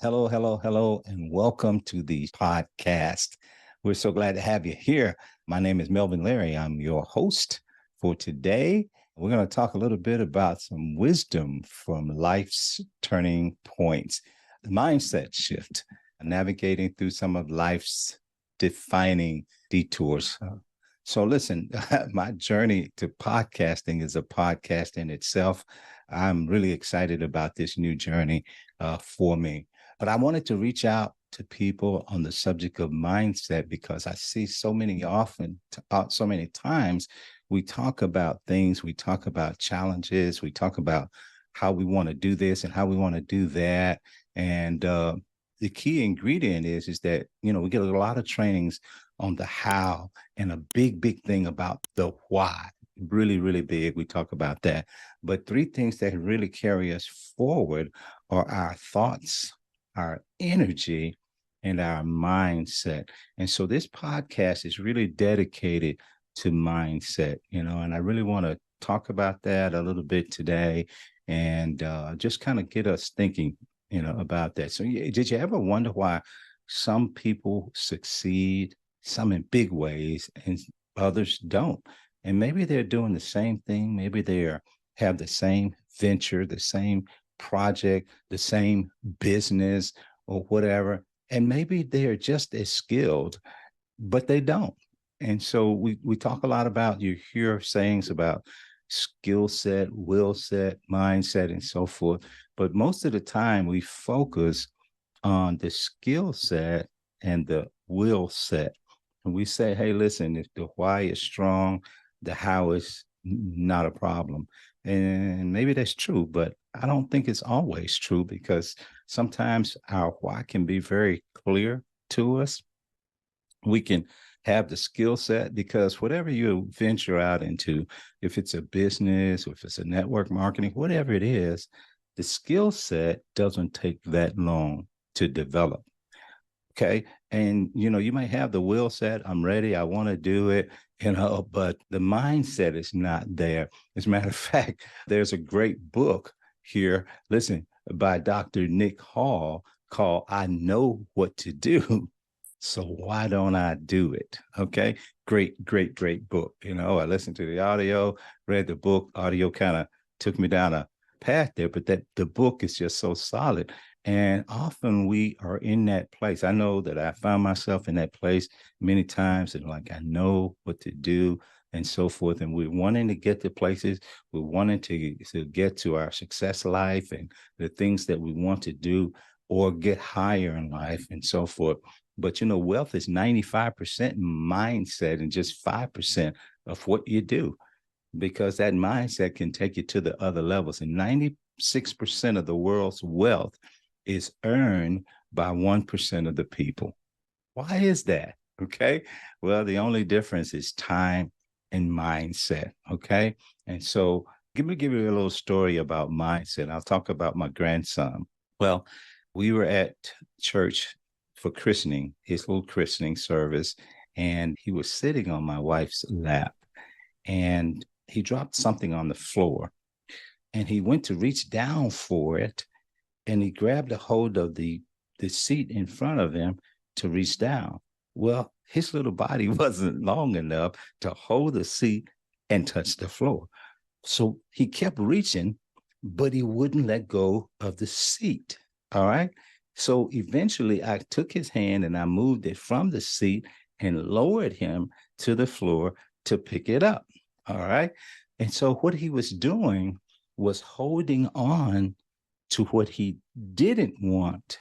Hello, hello, hello, and welcome to the podcast. We're so glad to have you here. My name is Melvin Larry. I'm your host for today. We're going to talk a little bit about some wisdom from life's turning points, the mindset shift, navigating through some of life's defining detours. So, listen, my journey to podcasting is a podcast in itself. I'm really excited about this new journey for me. But I wanted to reach out to people on the subject of mindset because I see so many times we talk about things, we talk about challenges, we talk about how we want to do this and how we want to do that. And the key ingredient is that, we get a lot of trainings on the how and a big thing about the why. Really, really big. We talk about that. But three things that really carry us forward are our thoughts, our energy, and our mindset. And so this podcast is really dedicated to mindset, and I really want to talk about that a little bit today and just kind of get us thinking, about that. So did you ever wonder why some people succeed, some in big ways, and others don't? And maybe they're doing the same thing. Maybe have the same venture, the same project, the same business or whatever. And maybe they're just as skilled, but they don't. And so we talk a lot about, you hear sayings about skill set, will set, mindset, and so forth. But most of the time we focus on the skill set and the will set. And we say, hey, listen, if the why is strong, the how is not a problem. And maybe that's true, but I don't think it's always true because sometimes our why can be very clear to us. We can have the skill set because whatever you venture out into, if it's a business or if it's a network marketing, whatever it is, the skill set doesn't take that long to develop. Okay. And, you might have the will set, I'm ready, I want to do it, but the mindset is not there. As a matter of fact, there's a great book here, listen, by Dr. Nick Hall called I Know What to Do. So why don't I do it? Okay. Great book. I listened to the audio, read the book. Audio kind of took me down a path there, but that the book is just so solid. And often we are in that place. I know that I found myself in that place many times and like I know what to do and so forth. And we're wanting to get to places, we're wanting to get to our success life and the things that we want to do or get higher in life and so forth. But wealth is 95% mindset and just 5% of what you do, because that mindset can take you to the other levels. And 96% of the world's wealth is earned by 1% of the people. Why is that? Okay. Well, the only difference is time and mindset. Okay. And so let me give you a little story about mindset. I'll talk about my grandson. Well, we were at church for christening, his little christening service, and he was sitting on my wife's lap and he dropped something on the floor and he went to reach down for it and he grabbed a hold of the seat in front of him to reach down. Well, his little body wasn't long enough to hold the seat and touch the floor. So he kept reaching, but he wouldn't let go of the seat. All right. So eventually I took his hand and I moved it from the seat and lowered him to the floor to pick it up. All right. And so what he was doing was holding on to what he didn't want,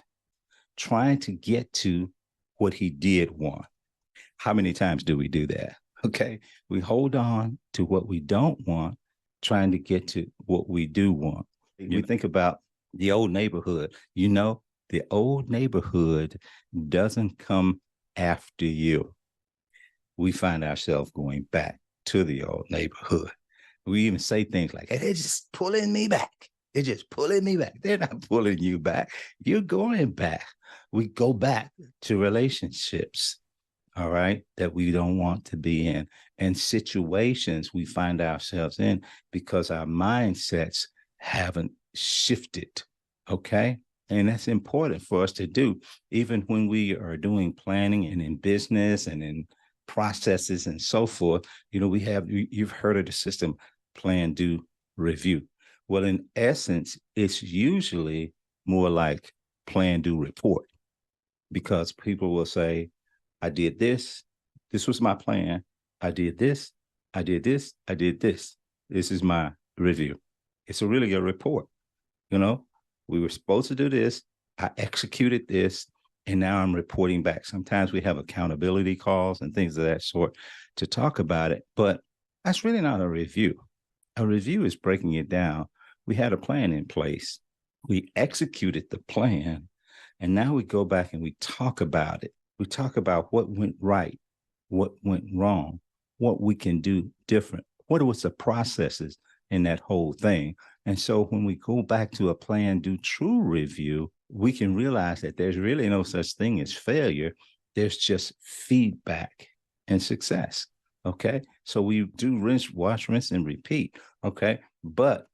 trying to get to what he did want. How many times do we do that? Okay. We hold on to what we don't want, trying to get to what we do want. You think about the old neighborhood, the old neighborhood doesn't come after you. We find ourselves going back to the old neighborhood. We even say things like, hey, they're just pulling me back. They're just pulling me back. They're not pulling you back. You're going back. We go back to relationships, all right, that we don't want to be in, and situations we find ourselves in because our mindsets haven't shifted, okay? And that's important for us to do, even when we are doing planning and in business and in processes and so forth. You've heard of the system plan, do, review. Well, in essence, it's usually more like plan, do, report, because people will say, I did this. This was my plan. I did this. I did this. I did this. This is my review. It's a really a report. You know, we were supposed to do this. I executed this, and now I'm reporting back. Sometimes we have accountability calls and things of that sort to talk about it, but that's really not a review. A review is breaking it down. We had a plan in place. We executed the plan, and now we go back and we talk about it. We talk about what went right, what went wrong, what we can do different. What was the processes in that whole thing? And so when we go back to a plan, do, true review, we can realize that there's really no such thing as failure. There's just feedback and success. Okay. So we do rinse, wash, rinse, and repeat. Okay. But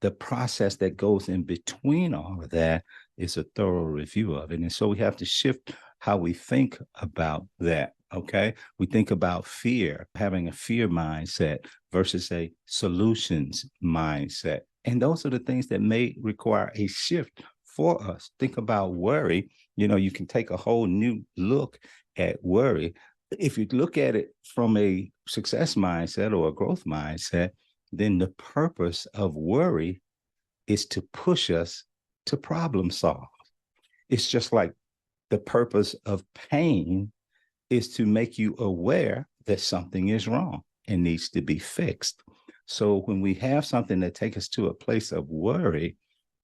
the process that goes in between all of that is a thorough review of it. And so we have to shift how we think about that. Okay. We think about fear, having a fear mindset versus a solutions mindset. And those are the things that may require a shift for us. Think about worry. You can take a whole new look at worry. If you look at it from a success mindset or a growth mindset, then the purpose of worry is to push us to problem solve. It's just like the purpose of pain is to make you aware that something is wrong and needs to be fixed. So when we have something that takes us to a place of worry,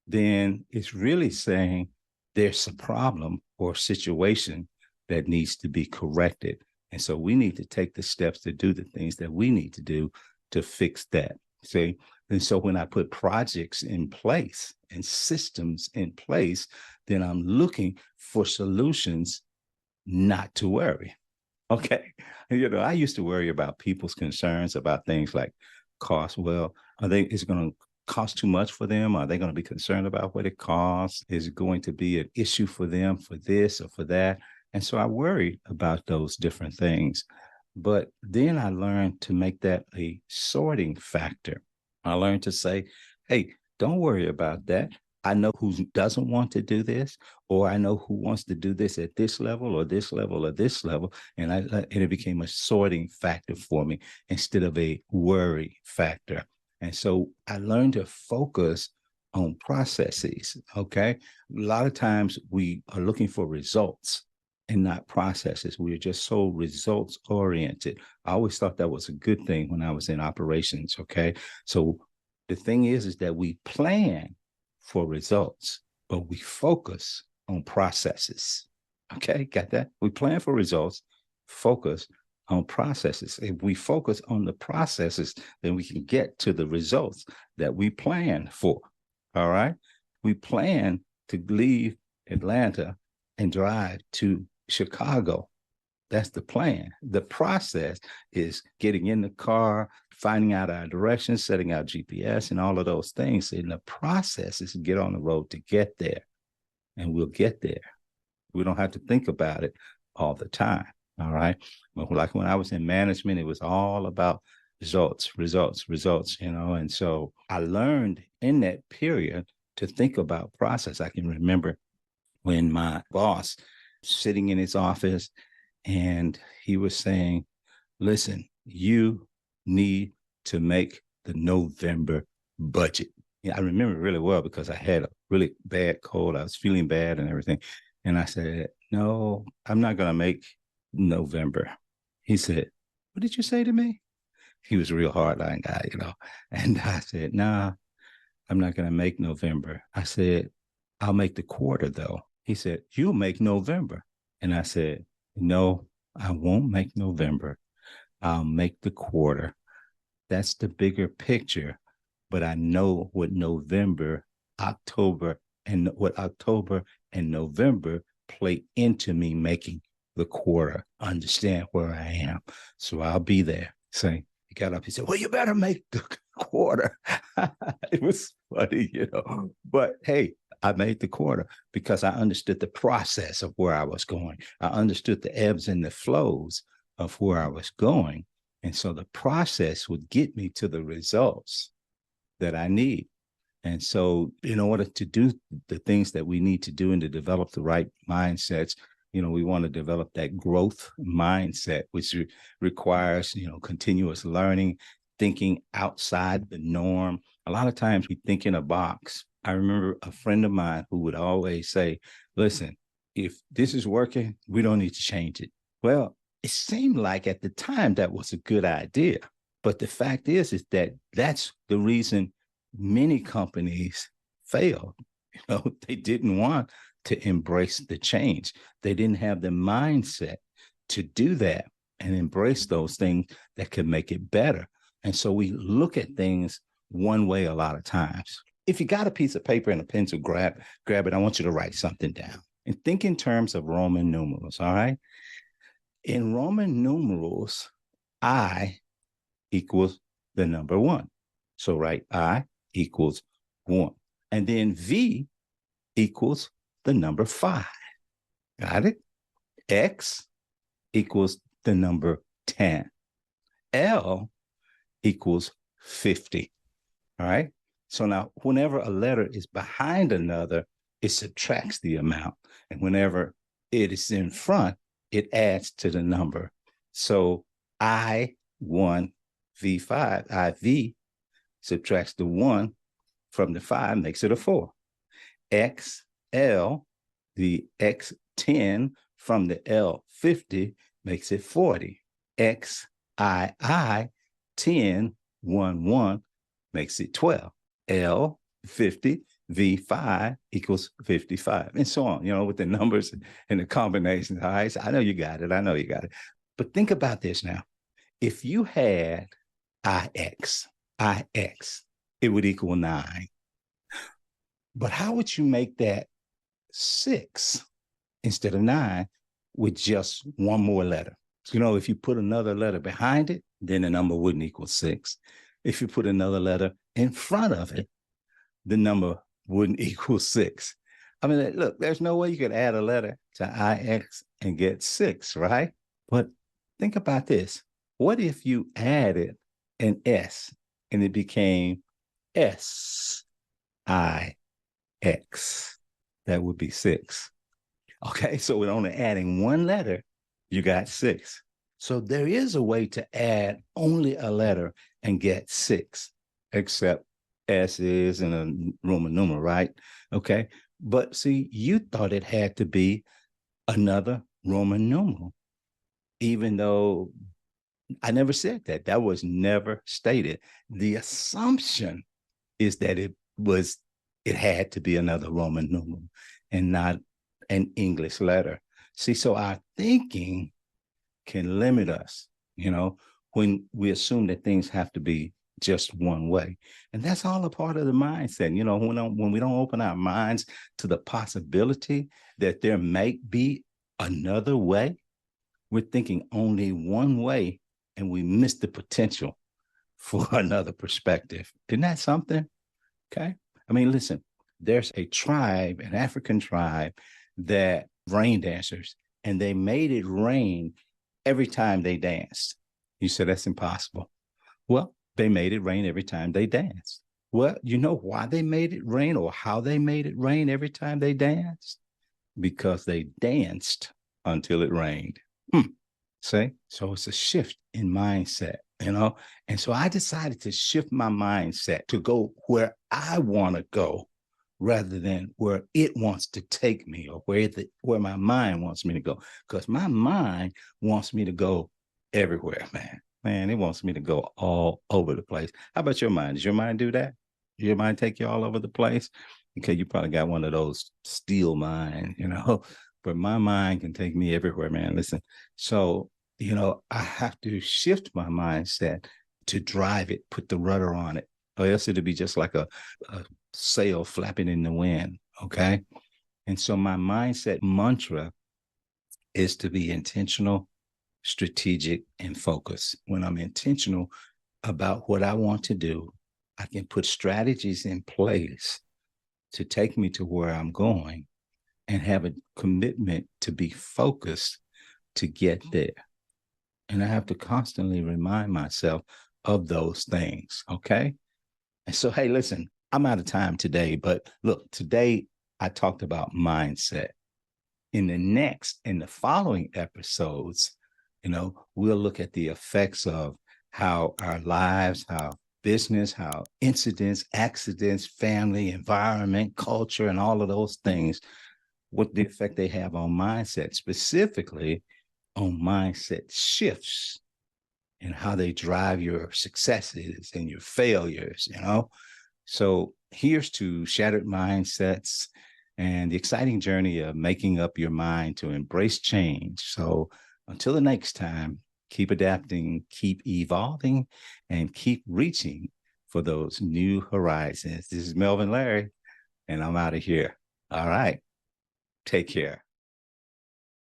then it's really saying there's a problem or situation that needs to be corrected. And so we need to take the steps to do the things that we need to do to fix that. See? And so when I put projects in place and systems in place, then I'm looking for solutions not to worry. Okay. I used to worry about people's concerns about things like cost. Well, is it going to cost too much for them? Are they going to be concerned about what it costs? Is it going to be an issue for them for this or for that? And so I worried about those different things. But then I learned to make that a sorting factor. I learned to say, hey, don't worry about that. I know who doesn't want to do this, or I know who wants to do this at this level or this level or this level. And it became a sorting factor for me instead of a worry factor. And so I learned to focus on processes. Okay. A lot of times we are looking for results and not processes. We're just so results oriented. I always thought that was a good thing when I was in operations. Okay. So the thing is that we plan for results, but we focus on processes. Okay. Got that? We plan for results, focus on processes. If we focus on the processes, then we can get to the results that we plan for. All right. We plan to leave Atlanta and drive to Chicago. That's the plan. The process is getting in the car, finding out our directions, setting out GPS and all of those things. And the process is to get on the road to get there. And we'll get there. We don't have to think about it all the time. All right. But like when I was in management, it was all about results. And so I learned in that period to think about process. I can remember when my boss sitting in his office and he was saying, listen, you need to make the November budget. I remember really well because I had a really bad cold. I was feeling bad and everything. And I said, no, I'm not going to make November. He said, what did you say to me? He was a real hardline guy, And I said, nah, I'm not going to make November. I said, I'll make the quarter though. He said, you'll make November. And I said, no, I won't make November. I'll make the quarter. That's the bigger picture. But I know what October and November play into me making the quarter, understand where I am. So I'll be there. So he got up, he said, well, you better make the quarter. It was funny, But hey, I made the quarter because I understood the process of where I was going. I understood the ebbs and the flows of where I was going. And so the process would get me to the results that I need. And so in order to do the things that we need to do and to develop the right mindsets, we want to develop that growth mindset, which requires, continuous learning, thinking outside the norm. A lot of times we think in a box. I remember a friend of mine who would always say, listen, if this is working, we don't need to change it. Well, it seemed like at the time that was a good idea. But the fact is that that's the reason many companies failed. They didn't want to embrace the change. They didn't have the mindset to do that and embrace those things that could make it better. And so we look at things one way a lot of times. If you got a piece of paper and a pencil, grab it. I want you to write something down and think in terms of Roman numerals. All right. In Roman numerals, I equals the number 1. So write I equals 1. And then V equals the number 5. Got it? X equals the number 10. L equals 50. All right. So now whenever a letter is behind another, it subtracts the amount. And whenever it is in front, it adds to the number. So I1 V5, IV subtracts the 1 from the 5, makes it a 4. XL, the X10 from the L50 makes it 40. XII, 10, 1, 1 makes it 12. L50, V5 equals 55, and so on, with the numbers and the combinations. All right, so I know you got it. But think about this now. If you had IX, it would equal 9. But how would you make that 6 instead of 9 with just one more letter? If you put another letter behind it, then the number wouldn't equal 6. If you put another letter in front of it, the number wouldn't equal 6. I mean, look, there's no way you could add a letter to IX and get 6, right? But think about this. What if you added an S and it became SIX? That would be 6. Okay, so with only adding one letter, you got 6. So there is a way to add only a letter and get 6, except S is in a Roman numeral, right? Okay, but see, you thought it had to be another Roman numeral, even though I never said that. That was never stated. The assumption is that it had to be another Roman numeral and not an English letter. See, so our thinking can limit us, when we assume that things have to be just one way. And that's all a part of the mindset. When we don't open our minds to the possibility that there might be another way, we're thinking only one way and we miss the potential for another perspective. Isn't that something? Okay. I mean, listen, there's a tribe, an African tribe, that rain dancers, and they made it rain every time they danced. You said that's impossible. Well, they made it rain every time they danced. Well, you know why they made it rain or how they made it rain every time they danced? Because they danced until it rained. See? So it's a shift in mindset, And so I decided to shift my mindset to go where I want to go rather than where it wants to take me or where my mind wants me to go. Because my mind wants me to go everywhere, man. Man, it wants me to go all over the place. How about your mind? Does your mind do that? Does your mind take you all over the place? Okay, you probably got one of those steel minds, but my mind can take me everywhere, man. Listen, so, I have to shift my mindset to drive it, put the rudder on it, or else it'll be just like a sail flapping in the wind, okay? And so my mindset mantra is to be intentional, strategic, and focused. When I'm intentional about what I want to do, I can put strategies in place to take me to where I'm going and have a commitment to be focused to get there. And I have to constantly remind myself of those things. Okay. And so, hey, listen, I'm out of time today, but look, today I talked about mindset. In the following episodes, we'll look at the effects of how our lives, how business, how incidents, accidents, family, environment, culture, and all of those things, what the effect they have on mindset, specifically on mindset shifts and how they drive your successes and your failures. So here's to shattered mindsets and the exciting journey of making up your mind to embrace change. So until the next time, keep adapting, keep evolving, and keep reaching for those new horizons. This is Melvin Larry, and I'm out of here. All right. Take care.